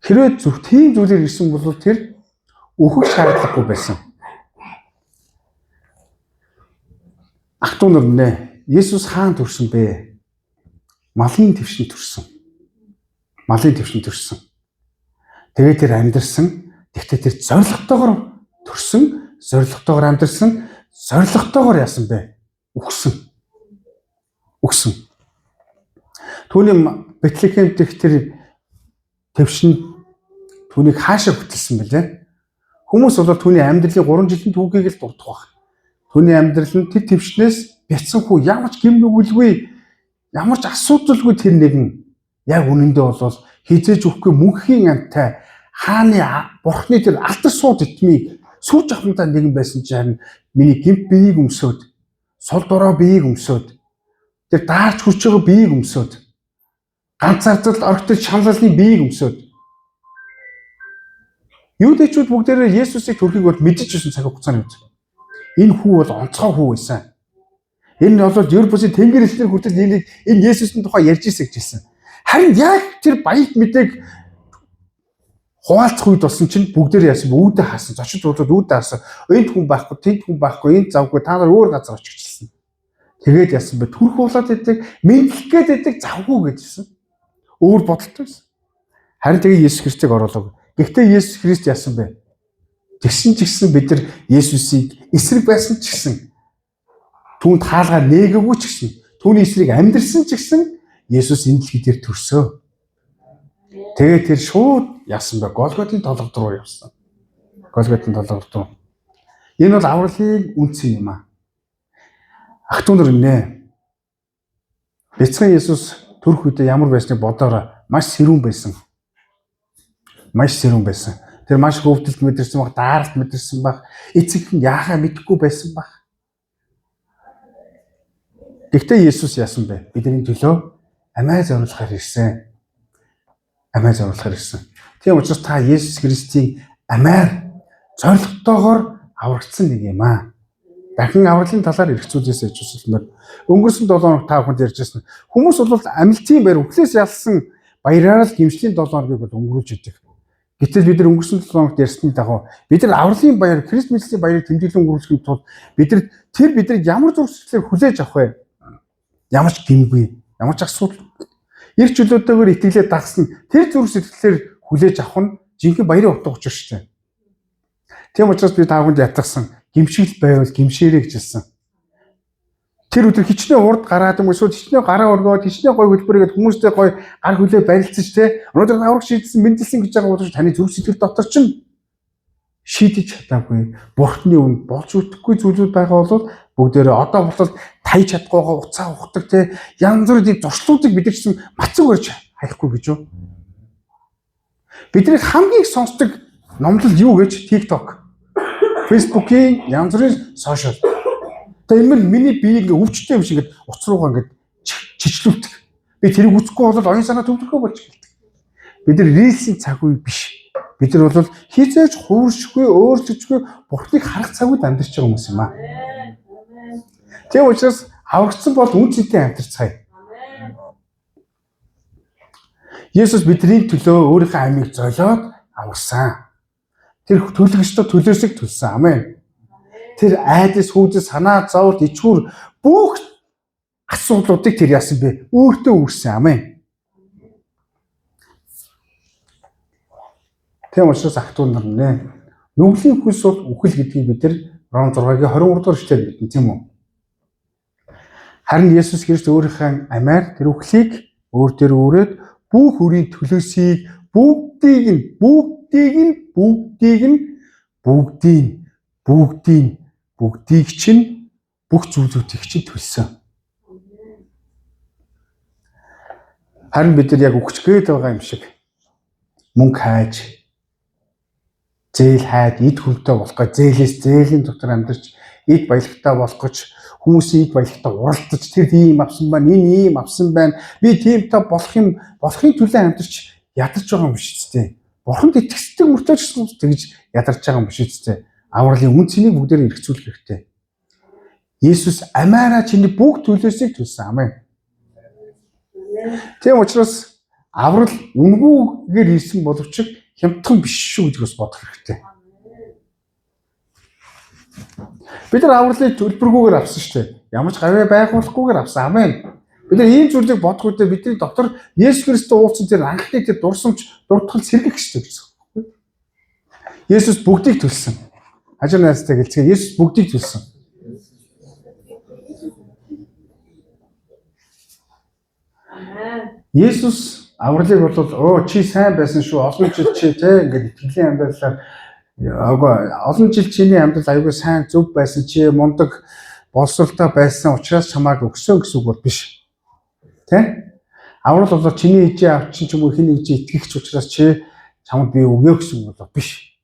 Хэрвээ зөв тийм зүйлээр ирсэн бол тэр өөхөх шаардлагагүй байсан. Ах トゥ нар нэ. Есүс хаан төрсөн бэ? Малын твшин төрсөн. Малын твшин төрсөн. Тэгээд тэр амьдэрсэн. Тэгтээ тэр зоригтойгоор төрсөн, зоригтойгоор амьдэрсэн, зоригтойгоор яасан бэ? Үхсэн. Түүний Бэтлехем дэх тэр твшин түүнийг хаашаа хөтлсөн бэлээ? Хүмүүс бол түүний амьдралын 3 жилийн түүхийг л дурдах баг. Түүний амьдрал нь тэр твшнээс бяцсангүй ямар ч гэм нүгэлгүй, ямар ч асуудалгүй тэр нэгэн яг үнэндээ бол хизээж өгөхгүй мөнхийн амтай хааны бурхны тэр алтар сууд итмийг сүрж авахнтай нэгэн байсан ч харин миний гэмт биеийг өмсөөд, сул дорой биеийг өмсөөд, тэр даарч хүч байгаа биеийг өмсөөд, ганцаардал орхитол шаналлын биеийг өмсөөд. Юудэчүүд бүгдээрээ Есүсийг төрхийг бол мэдэж ирсэн цаг хугацааны үед. Энэ хүү бол онцгой хүү байсан. Энэ бол Европын тэнгэр элчнэр хүртэл энэ Есүсийн тухай ярьж ирсэн гэж хэлсэн. Харин яг тэр баялт мэдээг хуваалцах үед болсон чинь бүгдээрээ яасан үүдээ хаасан. Зочид уудад үүдээ хаасан. Энд хүн байхгүй, тэнд хүн байхгүй, энд завгүй та нар өөр газар оччихсан. Тэгээд яасан бэ? Түрх уулаад идэг, мэдлэх гээд идэг завгүй гэжсэн. Өөр бодолтой байсан. Харин тэгээд Есүс Христийг оруулав. Гэхдээ Есүс Христ яасан бэ? Тэгсэн ч гэсэн бид нар Есүсийг эсрэг байсан ч гэсэн түүнд хаалгаа нээгээгүй ч гэсэн түүний эсрэг амьдрсан ч гэсэн Есүс энэ дэлхий дээр төрсөө. Тэгээд тэр шууд яасан бэ? Голготын толгод руу явсан. Голготын толгод руу. Энэ бол авралын үнц юм аа. Ах トゥ нар нэ. Бяцхан Есүс төрөх үедээ ямар байсныг бодоорой. Маш сэрүүн байсан. Тэр маш хөвдөлт мэдэрсэн баг, дааралт мэдэрсэн баг, эцэг нь яахаа мэдэхгүй байсан баг. Гэхдээ Есүс яасан бэ? Бидний төлөө амиа зориулахаар ирсэн. Тийм учраас та Есүс Христийн амиар зоригтойгоор аврагдсан нэг юм аа. Дахин авралын талаар ирэх зүйлээсээ чөлөөлмөр. Өнгөрсөн 7 хоног та бүхэнд ярьжсэн. Хүмүүс бол амилтын баяр үхлээс ялсан баяраар л гимшлийн 7 хоногийг бол өнгөрүүлж идэг. Гэтэл бид нар өнгөрсөн 7 хоногт ярьсны дагуу бид нар авралын баяр, Христ мэдлийн баярыг тэмдэглэн өнгөрүүлэхийн тулд бид нар ямар зүрхсэтлээр хүлээж авах вэ? Ямар ч гэмгүй, ямар ч асуудал эрх чөлөөтэйгээр итгэлээ дагсан тэр зүрхсэтлээр хүлээж авах нь жинхэнэ баярын утга учир шүү дээ. Тийм учраас би та бүхэнд ятгсан гимшигл байвал гимшээрэй гэж хэлсэн. Тэр өдөр хичнээн урд гараад юм эсвэл хичнээн гараа өргөөд хичнээн гой хөтөлбөрөөр хүмүүстэй гой гар хүлээ барилцаж те өнөөдөр аврах шийдсэн мэдлсэн гэж байгаа бол таны зүрх сэтгэл дотор чинь шийдэж чадаагүй бурхны үнд болж үтэхгүй зүйлүүд байгаа бол бүгдээрээ одоо болтол таяж чадгүйгаа уцаа ухдаг те янз бүрийн зуршлуудыг бид чинь мацаг өрж хаяхгүй гэж юу. Бидний хамгийн их сонсдог номлол юу гэж TikTok, Facebook-ийн янз бүрийн сошиал. Тэгээ энэ миний бие ингээ өвчтэй юм шиг ингээд уц руугаа ингээд чичлүүлдэг. Би тэрийг үзэхгүй бол оюун санаа төвлөрөхөө болж гэлдэг. Бид нар рилсийн цаг үе биш. Бид нар бол хизээж хууршгүй, өөрчлөжгүй Бурхныг харах цаг үед амьдарч байгаа хүмүүс юм аа. Тийм учраас аврагдсан бол үнцэнтэй амьдарцгаая. Есүс бидний төлөө өөрийнхөө амийг золиод авсан. Тэр төлөгчдөө төлөөсийг төлсөн. Амен. Тэр айдас, хүйдэс, санаа, зовлт, ичгүр бүх асуудлуудыг тэр яасан бэ? Өөртөө үүрсэн. Амен. Тийм учраас ахтун нар нэ. Нүглийн хүс бол үхэл гэдгийг бид нар Ром 6-гийн 23 дугаар эшлэлээр мэднэ, тийм үү? Харин Есүс Христ өөрийнхөө амиар тэр үхлийг өөр дээр өөрөөд бүх үрийн төлөөсийг бүгдийг чинь бүх зүйлүүдийг чинь төлсөн. Харин бид нар яг үхэж гээд байгаа юм шиг мөнгө хайж, зээл хайд, эд хүнтэй болох гэж зээлийн дотор амьдарч, эд баялагтай болох гэж хүмүүсийн эд баялагтай уралдаж, тэр ийм авсан байна, энэ ийм авсан байна. Би тиймтэй болохын төлөө амьдарч ядарч байгаа юм биш үстэй. Бурханд итгэдэг мөртөө ч тэгж ядарч байгаа юм биш үстэй. Авралын үн цэнийг бүгдээр эргцүүлэх хэрэгтэй. Есүс амаараа чиний бүх төлөөсийг төлсөн. Амен. Тийм учраас аврал үнгүүгээр хийсэн боловч хямдхан биш шүү гэдгээс бодох хэрэгтэй. Бид нар авралыг төлбөргүйгээр авсан шүү дээ. Ямар ч гавьяа байх болохгүйгээр авсан. Амен. Бид нар ийм зүйлийг бодох үедээ бидний дотор Есүс Христос уулзсан тэр анхны тэр дурсамж, дуртгал сэргийх шүү дээ гэсэн. Есүс бүгдийг төлсөн. Хажуу найзтай гэлцгээ Есүс бүгдийг төлсөн. Есүс авралыг бол чи сайн байсан шүү. Олон жил чи те ингээд итгэлийн амьдралаар олон жил чиний амьдрал аюулгүй сайн зөв байсан чи мундаг боловсролтой байсан учраас чамааг өгсөн гэсэн үг бол биш. Тэ? Аврал бол чиний ижээ авчин ч юм уу хин нэг чи итгэгч учраас чи чамд би өгөө гэсэн үг бол биш.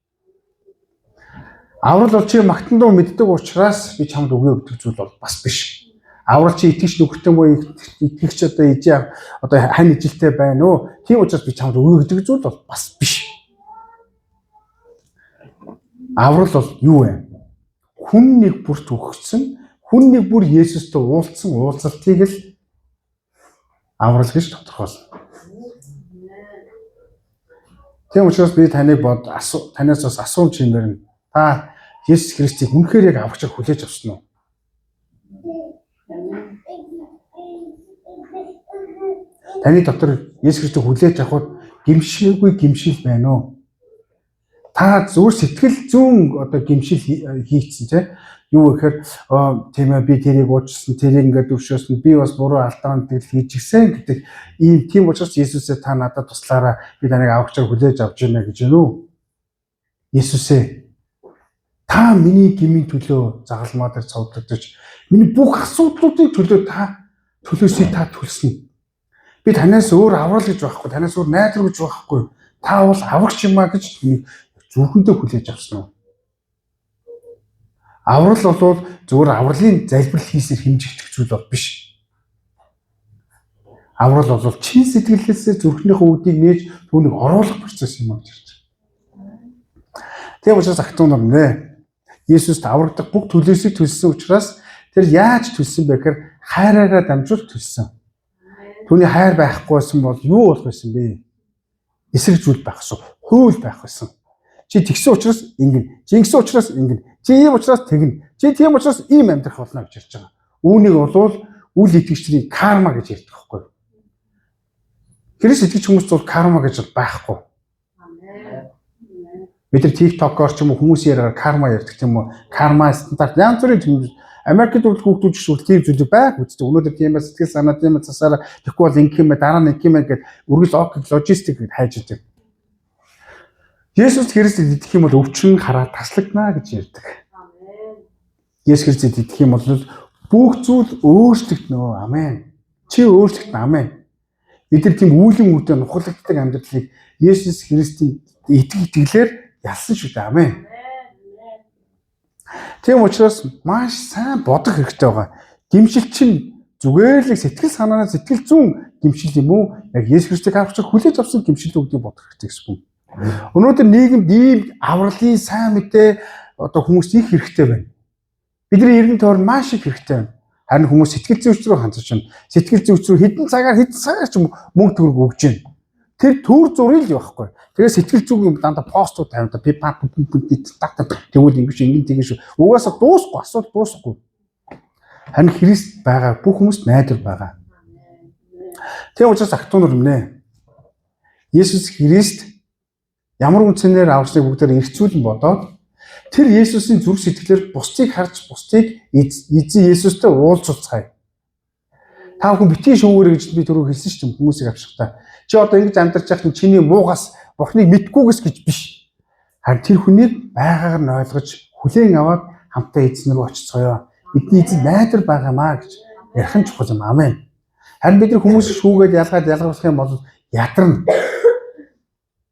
Аврал бол чи магтан дуу мэддэг учраас би чамд өгөө гэдэг зүйл бол бас биш. Аврал чи итгэгч нөхөртэй муу итгэгч одоо ижээ одоо хань ижилтэй байна уу? Тийм учраас би чамд өгөө гэдэг зүйл бол бас биш. Аврал бол юу вэ? Хүн нэг бүрт өгсөн, хүн нэг бүр Есүстэй уулзсан уулзалтыг л аврал гэж тодорхойлно. Тийм учраас би таныг танаас бас асууж юмэр нь та Есүс Христийг үнэхээр яг аврагчаар хүлээж авсан уу? Таны дотор Есүс Христийг хүлээж авахд гимшээгүй гимшил байна уу? Та зүгээр сэтгэл зүүн одоо гимшил хийцэн тий. Юу гэхээр тийм ээ би тэрийг уучсан, тэрийг ингээд өвшөөсөн, би бас буруу алдаан тэгэл хийж гисэн гэдэг ийм тийм учраас Есүсээ та надад туслаараа би таныг аврагчаар хүлээж авч байна гэж байна уу? Есүсээ та миний гмийн төлөө загалмаа дээр цовдлогдож миний бүх асуудлуудын төлөө та төлөөсөө та төлсөн. Би танаас өөр аврал гэж байхгүй, танаас өөр найдвар гэж байхгүй. Та бол аврагч юм а гэж зүрхэндээ хүлээж авсан уу? Аврал бол зөвхөн авралын залбирал хийсээр хэмжигдэх зүйл бол биш. Аврал бол чин сэтгэлээсээ зүрхнийхээ үдийг нээж түүнийг оруулах процесс юм аа гэж ярьж байна. Тийм учраас ахтун нар нэ Есүст аврагдах бүх төлөөсийг төлсөн учраас тэр яаж төлсөн бэ гэхээр хайраараа дамжуулж төлсөн. Түүний хайр байхгүй байсан бол юу болох байсан бэ? Эсрэг зүйл байх шүү. Хууль байх байсан. Чи тэгсэн учраас ингэн. Чи ингэсэн учраас ингэн. Чи ийм учраас тэгнэ. Чи тийм учраас ийм амьдрах болно гэж ярьж байгаа. Үүнийг бол үл итгэгчдийн карма гэж ярьдаг байхгүй юу? Христ итгэж хүмүүс бол карма гэж байхгүй. Бид нар TikTok-оор ч юм уу хүмүүсийн яриагаар карма ярьдаг юм уу? Карма стандарт янз бүрийн хүмүүс Америкт бол хүүхдүүд шүү тийм зүйл байх үстэй. Өнөөдөр тийм ээ сэтгэл санаа тийм ээ цасаараа тэгэхгүй бол ингэх юм ээ дараа нь ингэх юм ээ гэдэг үргэлж логистик хайж идэг. Есүс Христэд итгэх юм бол өвчин хараа таслагдана гэж ярьдаг. Есүс Христэд итгэх юм бол бүх зүйл өөрчлөгдөнө. Амен. Чи өөрчлөгдөн. Амен. Бид нар тийм үүлийн үрдэ нухалддаг амьдралыг Есүс Христэд итгэлээр ялсан шүү дээ. Амен. Тийм учраас маш сайн бодох хэрэгтэй байгаа. Гимшил чинь зүгээр л сэтгэл санаанаа сэтгэл зүйн гэмшил юм уу? Яг Есүс Христийг авах гэж хүлээж авсан гэмшил өгдөг бодох хэрэгтэй гэсэн юм. Өнөөдөр нийгэмд ийм авралын сайн мэдээ одоо хүмүүст их хэрэгтэй байна. Бидний эргэн тойрон маш их хэрэгтэй байна. Харин хүмүүс сэтгэл зүйч рүү хандаж байна. Сэтгэл зүйч рүү хэдэн цагаар ч мөнгө төгрөг өгж байна. Тэр төр зургийг л явахгүй. Тэгээд сэтгэл зүйн юм дандаа постууд тавьдаг. Би пат тэгвэл ингэж тэгэж угаасаа дуусахгүй, асуудал дуусахгүй. Харин Христ байгаа бүх хүмүүст найдвар байгаа. Тийм учраас ахтунар өмнө Есүс Христ ямар үнцнээр аврагчныг бүгдээр эргцүүлэн бодоод тэр Есүсийн зүрх сэтгэлээр бусдыг харж бусдыг эзэн Есүстэй уулзуулцгаая. Та бүхэн битгий шүүгээрэй гэж би түрүү хэлсэн шүү дээ хүмүүсийг авшихтаа. Чи одоо ингэж амьдарч явах нь чиний муугаас Бурхныг мэдгүйгээс гэж биш. Харин тэр хүнийг байгаагаар нь ойлгож хүлээн аваад хамтаа эзэн рүү очицгоё. Бидний эзэн найдвар байгаамаа гэж ярих нь чухал юм. Амен. Харин бид нар хүмүүсийг шүүгээд ялгарлах юм бол ядарна.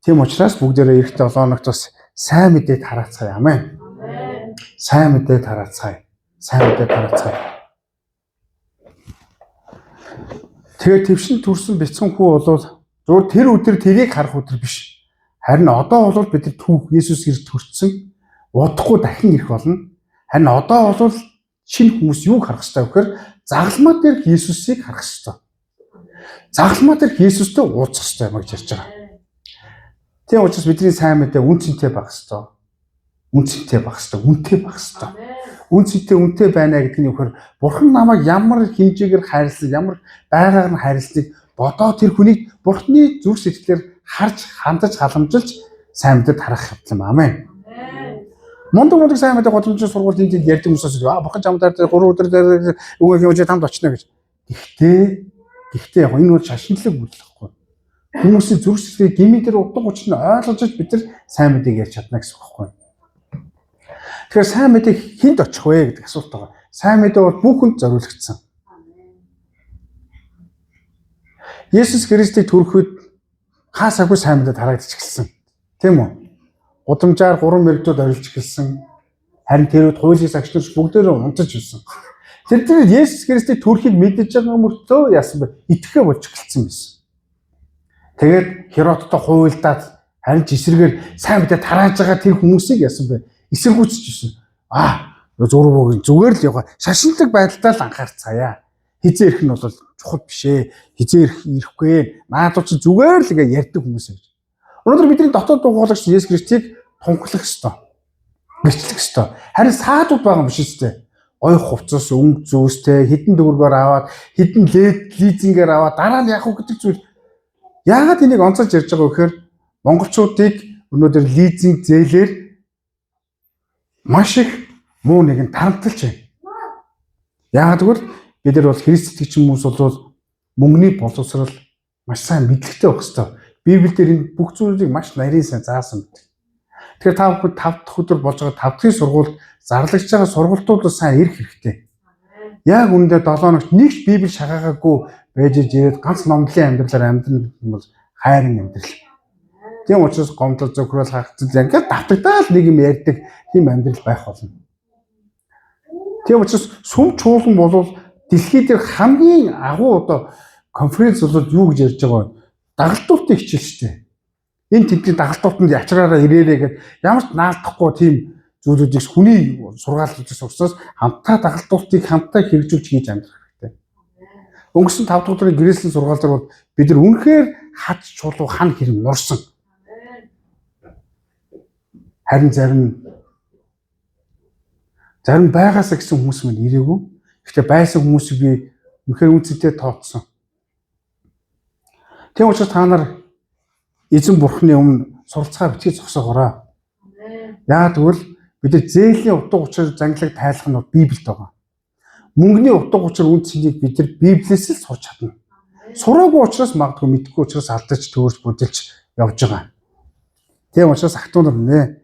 Тийм учраас бүгдээрээ эрэхтэй 7 хоногт бас сайн мэдээд хараацгаая. Амен. Сайн мэдээд хараацгаая. Сайн мэдээд хараацгаая. Тэгээд твшин төрсөн бяцхан хүү бол зөв тэр өдөр тэрийг харах өдөр биш. Харин одоо бол бид нар түүх Есүс Христ төрсөн удахгүй дахин ирэх болно. Харин одоо бол шинэ хүмүүс юуг харах ёстой вэ гэхээр загалмаа дээр Есүсийг харах ёстой. Загалмаа дээр Есүстэй уулзах ёстой юм гэж ярьж байгаа. Тийм учраас бидний сайн мэдээ үнцэнтэй байх ёстой. Үнцэнтэй байх ёстой, үнэтэй байх ёстой. Үнцэнтэй байна гэдэг нь юу гэхээр Бурхан намайг ямар хэмжээгээр хайрлсан, ямар байгаар нь хайрлсныг бодоо тэр хүнийг Бурханы зүрх сэтгэлээр харж, хандаж, халамжилж сайн мэдээд харах юм. Амен. Мундаг сайн мэдээ годомжийн сургуулийн энд ярьдаг хүмүүсээс Бурхан чамдаар 3 өдөр дээр өгөх юм чи тамд очно гэж. Гэхдээ яг энэ бол шашинлаг үйл байхгүй. Хүмүүсийн зүрх сэтгэлийг гмийн дээр утга учир нь ойлгож бид нар сайн мэдээг ярьж чадна гэсэн үг байхгүй. Тэгэхээр сайн мэдээ хэнд очих вэ гэдэг асуулт байгаа. Сайн мэдээ бол бүхэнд зориулагдсан. Есүс Христийг төрөхөд хаасаагүй сайн мэдээ тараагдчих гэлсэн. Тийм үү? Гудамжаар 3 мэрэгдүүд орилж гэлсэн. Харин тэрүүд хуулийн агчлууч бүгдээрээ унтаж ирсэн. Тэр Есүс Христийг төрөхийг мэдэж байгаа мөртөө яасан бэ? Итгэхэ болж гэлсэн байсан. Тэгээд Херодтой хуйлдаад харин жисэргээр сайн мэдээ тарааж байгаа тэр хүмүүсийг яасан бэ? Эсэргүүцэж ирсэн. Зүгээр л яваа. Шашинлаг байдалтай л анхаарцгаая. Хизээ ирэх нь бол чухал биш ээ. Хизээ ирэхгүй. Наадуу чи зүгээр л ингээ ярьдаг хүмүүс гэж. Өнөөдөр бидний дотоод дугуулагч Есүс Христийг тунхлах ёстой. Гэрчлэх ёстой. Харин саадууд байгаа юм биш үстэй. Гой хувцас, өнгө зөөстэй, хідэн төгрөгөөр аваад, хідэн лизингээр аваад дараа нь явах гэдэг зүйл. Яагаад энийг онцолж ярьж байгаа вэ гэхээр монголчуудыг өнөөдөр лизинг зээлээр маш их муу нэгэн тарамталж байна. Яагаад гэвэл бид нар бол Христ итгэж хүмүүс бол мөнгөний боловсрал маш сайн мэдлэгтэй байх ёстой. Библиэлд энэ бүх зүйлийг маш нарийн сайн заасан байдаг. Тэгэхээр та бүхэн 5 дахь өдөр болж байгаа 5 дахь сургуульд зарлагдж байгаа сургалтууд сайн ирэх хэрэгтэй. Яг үүндээ 7 хоногт нэгч Библи шагаагаагүй байж ирээд ганц номлын амьдралаар амьдрах гэдэг нь бол хайрын амьдрал. Тийм учраас гомдол зөвхөрөл хагцсан ингээд давтагдаал нэг юм ярьдаг тийм амьдрал байх болно. Тийм учраас сүм чуулган бол дэлхийд дээр хамгийн агуу одоо конференц бол юу гэж ярьж байгаа вэ? Дагалдуултын хичээл шүү дээ. Энэ тэдний дагалдуултанд ячраараа ирээрээ гэдэг ямар ч наалдахгүй тийм зүйлүүдийг хүний сургаалуудыг сурснаас хамтаа дагалдуултыг хамтаа хэрэгжүүлж хийж амьдрах хэрэгтэй. Өнгөрсөн 5 дахь өдрийн гэрээслийн сургаал дээр бол бид нар үнэхээр хад чулуу хан хэрэм нурсан. Харин зарим байгаасаа гэсэн хүмүүс мань ирээгүй. Гэхдээ байсан хүмүүсийг би үнэхээр үнцэнтэй тооцсон. Тийм учраас та нар эзэн Бурхны өмнө суралцгаа битгий зогсоогоорой. Яагаад гэвэл бид зээлийн утга учир занглаг тайлах нь Библиэд байгаа. Мөнгөний утга учир үн цэнийг бид нар Библиэс л сурч чадна. Сураагүй учраас магадгүй мэдгүй учраас алдаж төөрж бүдэлж явж байгаа. Тийм учраас ахтунар нэ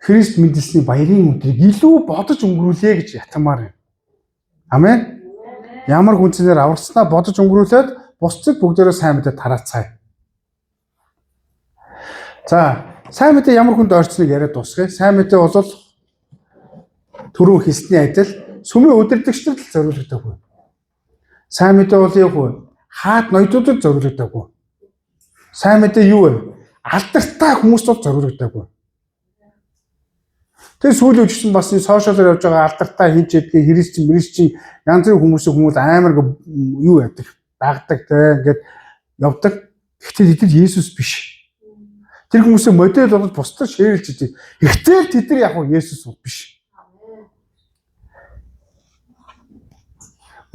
Христ мэндэлсний баярын өдрийг илүү бодож өнгөрүүлээ гэж ятамаар байна. Амен. Ямар хүнцнээр аварцнаа бодож өнгөрүүлээд бусдыг бүгдээрээ сайн мэдээ тараацгаая. За, сайн мэдээ ямар хүнд ойрцныг яриад дуусгая. Сайн мэдээ бол түрүү хэлсний адил сүмийн удирдагчдад л зориулагдаагүй. Сайн мэдээ бол юу вэ? Хаад ноёдуудад зориулагдаагүй. Сайн мэдээ юу вэ? Алдартай хүмүүст бол зориулагдаагүй. Тэгээ сүүлийн үеийн бас энэ сошиалаар явж байгаа алдартай хинч ядгийг христчин янз бүрийн хүмүүс амар юу яадаг, дагдаг те ингээд явдаг. Гэхдээ тэд Есүс биш. Тэр хүмүүсээ модель болгож бусдад шеэрлж идэг. Ихтэл тэд нар яг Есүс биш.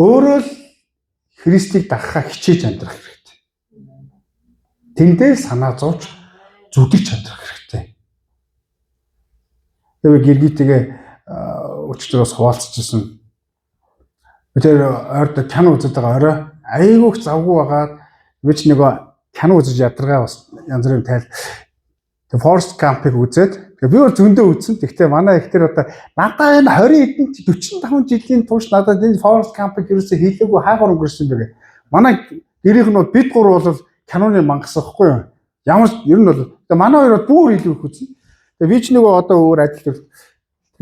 Өөрөө л Христийг дагахаа хичээж амьдрах хэрэгтэй. Тэндээ санаа зовж зүтгэж амьдрах хэрэгтэй. Тэгээ гэргийтэйгээ өчтөрөөс хуваалцчихсан. Тэр ойрд кино үзэж байгаа орой айгүйх завгүй байгаад би ч нөгөө кино үзэж ядаргаа бас янз бүрийн тайл. Тэгээ Forest Camp-ыг үзээд би өөр зөндөө үзсэн. Гэхдээ манай ихтер одоо надаа энэ 20 эдэн 45 жилийн турш надад энэ Forest Camp-ыг ерөөсөө хийлээгүй хаагаар өнгөрсөн бэ. Манай гэрийнх нь бол бид гур бол киноны мангас байхгүй юу? Ямар ер нь бол манай хоёр бүр илүү их үзсэн. Тэгээ би ч нөгөө одоо өөр ажил.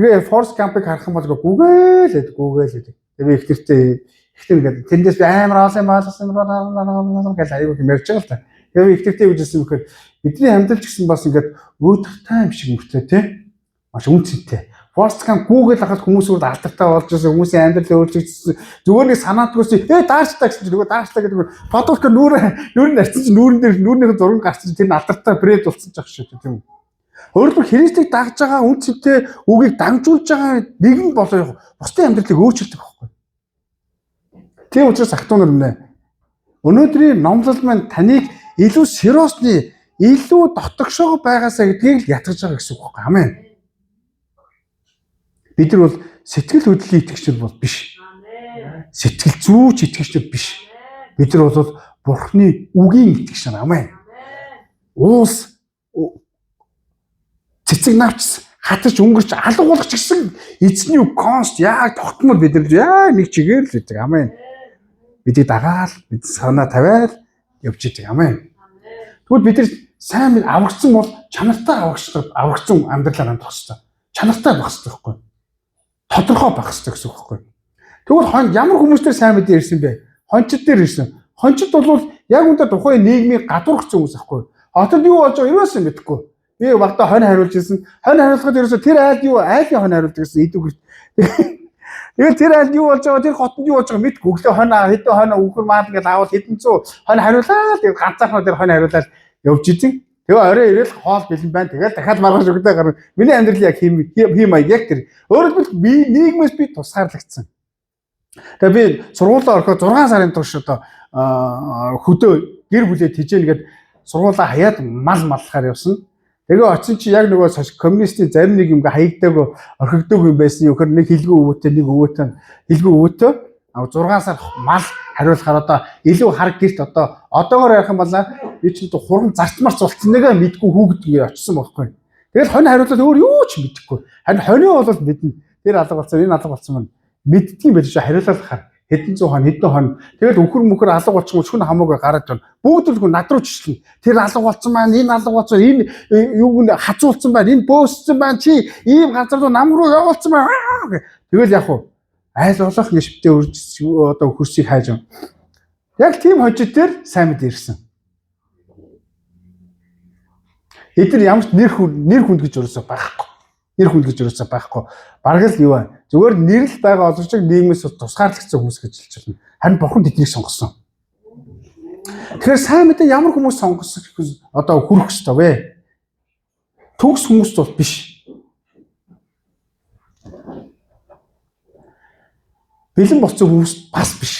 Тэгээ Forest Camp-ыг харах юм бол гүгээл. Тэгээ би ихтер ингээд тэндээс би амар олон гэж аягүй мэрч байгаа л та. Тэгээ би ихтертэй үжсэн бөхөр бидний амьдрал ч гэсэн бас ингээд өөдөртэй юм шиг мөртлөө тий. Маш үнцэнтэй. Forest Camp Google хахад хүмүүсүүд алдартай болж байгаа хүмүүсийн амьдрал өөрчлөгдсөн. Зүгээр нэг санаадгүйс даарчтай гэсэн чинь нөгөө даарчтай гэдэг фотошоп нүүрэн нарцсан чинь нүүрнийх зураг гарсан чинь тэр нь алдартай брэнд болсон ч ах шүү тийм. Өөрөлдөө Христийг дагж байгаа үнцэнтэй үгийг дамжуулж байгаа нэгэн болоо бусдын амьдралыг өөрчилдөг байхгүй. Тийм учраас ахтунаар нэ. Өнөөдрийн номлол маань таныг илүү сериосны, илүү дотогшоо байгаасаа гэдгийг л ятгаж байгаа гэсэн үг байхгүй. Амен. Бид нар бол сэтгэл хөдлөлийн итгэгчид бол биш. Сэтгэл зүйч итгэгчид биш. Бид нар бол Бурхны үгийн итгэгч нар. Амен. Уус цэцэг навч хатаж өнгөрч алга болгоч гэсэн эзний үг конст яг тогтмол бид нар яг нэг чигээр л үүдэг. Амен. Бидний дагаал, бид санаа тавиал явж идэг. Амен. Тэгвэл бид нар сайн аврагцсан бол чанартай аврагцсан амьдралаар амьдрах хэрэгтэй. Чанартай байх хэрэгтэй байхгүй. Тодорхой байх хэрэгтэй гэсэн үг байхгүй. Тэгвэл ямар хүмүүстээр сайн мэдээ ирсэн бэ? Хончид дээр ирсэн. Хончид бол яг үүндээ тухайн нийгмийг гадуурхсан хүмүүс байхгүй. Хотод юу болж байгааг юусэн мэдэхгүй. Би багтаа хонь хариулж ирсэн. Хонь хариулахад ерөөсө тэр айлын хонь хариулдаг гэсэн идэвхэрт. Тэгэл тэр айл юу болж байгаа тэр хотод юу болж байгааг мэдгүй. Өглөө хэдэн хонь үхэр маад гэж аавал хэдэн зуун хонь хариулаад тэгэл ганцаархнаа тэр хонь хариулаад явж идэг. Тэгээ орой ирэл хоол бэлэн байна. Тэгэл дахиад маргааш өгдөө гарна. Миний амьдрал яг хийм яг тэр. Өөрөөр хэлбэл би нийгмээс би тусгаарлагдсан. Тэгээ би сургуулаа ороход 6 сарын турш одоо хөдөө гэр бүлээ тижээн гээд сургуулаа хаяад маллахаар явсан. Тэгээ очсон чи яг нөгөө коммунистийн зарим нэг юм хаягдаг орхигдог юм байсан. Өөхөр нэг хилгүү өвөтэй нэг өвөтэй хилгүү өвөтэй 6 сар мал хариулахаар одоо илүү хараг гэрт одоогоор ярих юм бол би ч хуран зарчмарч болцсон нэгэ мэдгүй хүүхдгээ очсон байхгүй. Тэгэл хонь хариулаад өөр юу ч мэдэхгүй. Харин хонио бол мэднэ. Тэр алга болсон энэ алга болсон маань мэддгийм байж хариулаад хахаар хэдэн зуун хонь хэдэн хонь тэгэл өхөр мөхөр алга болчихсон шүн хамаагүй гараад байна. Бүгд л над руу чишлэн. Тэр алга болсон маань энэ алга болсон энэ юуг нь хацуулсан байна. Энэ бөөссөн байна. Чи ийм газар руу нам руу явуулсан байна. Тэгэл яг уу айл болох нэг шивтээ үрж одоо хөрсийг хайж юм. Яг тийм хожид дээр сайн мэд ирсэн. Эдгээр ямар ч нэр хүнд гэж өрөөсөө байхгүй. Нэр хүнд гэж өрөөсөө байхгүй. Бараг л юу вэ? Зүгээр нэр л байгаа олонч нийгмээс тусгаарлагдсан хүмүүс гэж хэлж байна. Харин Бурхан тэднийг сонгосон. Тэгэхээр сайн мэдээ ямар хүмүүс сонгосон одоо хүрэх ёстой вэ? Төгс хүмүүс бол биш. Бэлэн болсон хүмүүс бас биш.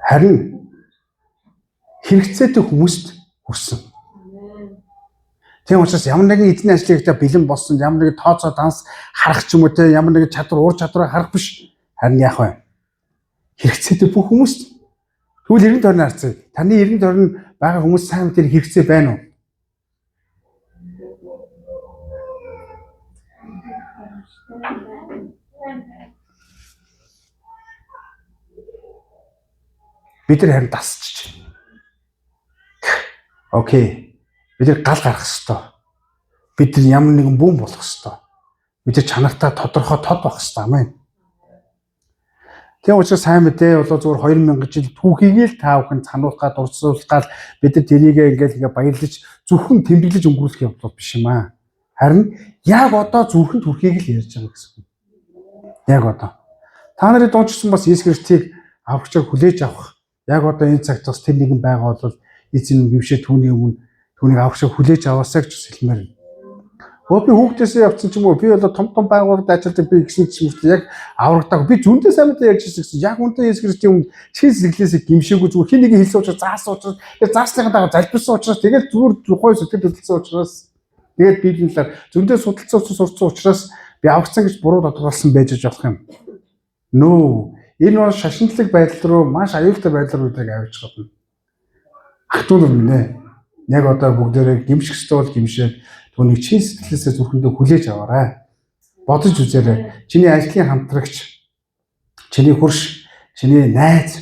Харин хэрэгцээтэй хүмүүст хүрсэн. Тийм учраас ямар нэгэн эзний ажлыгтаа бэлэн болсон, ямар нэгэн тооцоо данс харах ч юм уу те ямар нэгэн ур чадвараа харах биш. Харин яах вэ? Хэрэгцээтэй бүх хүмүүст. Тэгвэл 90 тойрны харцаа. Таны 90 тойрны байгаа хүмүүс сайн мэдээ хэрэгцээ байна уу? Бид нар харин дасчих. Окей. Бид нар гал гарах ёстой. Бид нар ямар нэгэн бүм болох ёстой. Бид нар чанартай тодорхой тод байх ёстой. Амен. Тийм учраас сайн мэдээ болоо зүгээр 2000 жил түүхийг л та бүхэн сануулгаад урсуулгаад бид нар тэрийг ингээд баярлаж зөвхөн тэмдэглэж өнгөрүүлэх явдал биш юм аа. Харин яг одоо зөвхөн түүхийг л ярьж байгаа гэсэн. Яг одоо. Та нарын дуучсан бас Иесус Христийг аврагчаар хүлээж авах. Яг одоо энэ цагт бас тэр нэгэн байгаа бол эзэн гівшээ түүний өмнө түүнийг аврагчаар хүлээж аваасаа гэж хэлмээр. Би хүүхдээсээ явцсан ч юм уу би бол том байгууллагад ажилладаг би гэсэн чинь яг аврагтаа би зүүндээ сайн мэдээ ярьж ирсэн гэсэн. Яг үнтэй Иесус Христийн өмнө чин сэтгэлээсээ гимшээгүй зүгээр хин нэг хэлсэн учраас заасан учраас тэр заасныхаа дагуу залбирсан учраас тэгэл зүгээр гой сэтгэл хөдлөсөн учраас тэгээд Библийн талаар зөндөө судалцсан сурцсан учраас би аврагцсан гэж буруу тодорхойлсон байж болох юм. Нөө энэ бол шашинтлаг байдал руу маш аюултай байдал руу авч чадна. Ахтууд минь ээ. Яг одоо бүгдээрээ гимших ёстой бол гимшээд түүнийг чин сэтгэлээсээ зүрхэндээ хүлээж аваарай. Бодож үзээрэй. Чиний ажлын хамтрагч, чиний хурш, чиний найз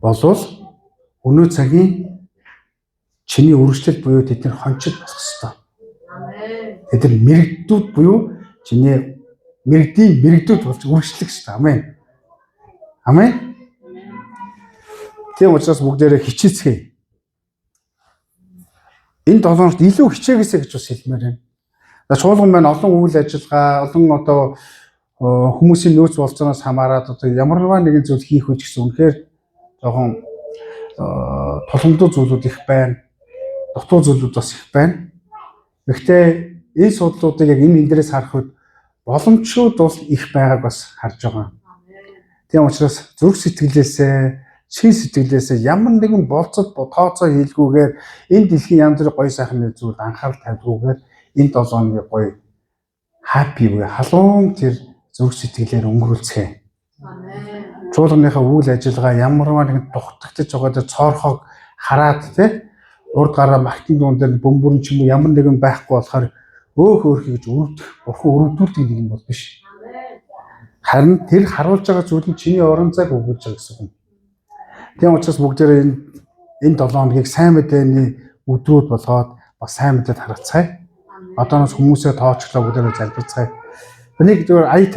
болвол өнөө цагийн чиний үргэлжлэл буюу тэдний хончид болох ёстой. Тэд нар мэрэгдүүд буюу чиний мэрэгдүүд болж үргэлжлэх ёстой. Амен. Амен. Тийм учраас бүгдээрээ хичээцгээе. Энэ 7 хоногт илүү хичээгээсэй гэж бас хэлмээр байна. Чуулган маань олон үйл ажиллагаа, олон одоо хүмүүсийн нөөц болцооноос хамаарат одоо ямарваа нэгэн зүйл хийх үеч гэсэн үнэхээр жоохон тулгамдуу зүйлүүд их байна. Дутуу зүйлүүд бас их байна. Гэхдээ энэ судлуудыг яг энэ эндээс харах үед боломжууд бол их байгааг бас харж байгаа. Тийм учраас зүрх сэтгэлээсээ чин сэтгэлээсээ ямар нэгэн болцод тооцоо хийлгүүгээр энэ дэлхийн янз бүрийн гоё сайхан зүйл анхаарал тавьдгүйгээр энэ 7 хоногийн гоё хаппи буюу халуун тэр зүрх сэтгэлээр өнгөрүүлцгээе. Амен. Чуулганыхаа үйл ажиллагаа ямарваа нэгэн дутагдж байгаа тэр цоорхог хараад тий урд гараа магтан дуун дээр бөмбөрн ч юм уу ямар нэгэн байхгүй болохоор өөх гэж өрөвдөх, бурхан өрөвдүүлдэг нэг юм бол биш. Харин тэр харуулж байгаа зүйл нь чиний орон зайг өгүүлж байгаа гэсэн юм. Тийм учраас бүгдээрээ энэ 7 хоногийг сайн мэдээний өдрүүд болгоод бас сайн мэдээд харгацгаая. Одооноос хүмүүсээ тоочглоо бүгдээрээ залбирцгаая. Энийг зөвхөн ая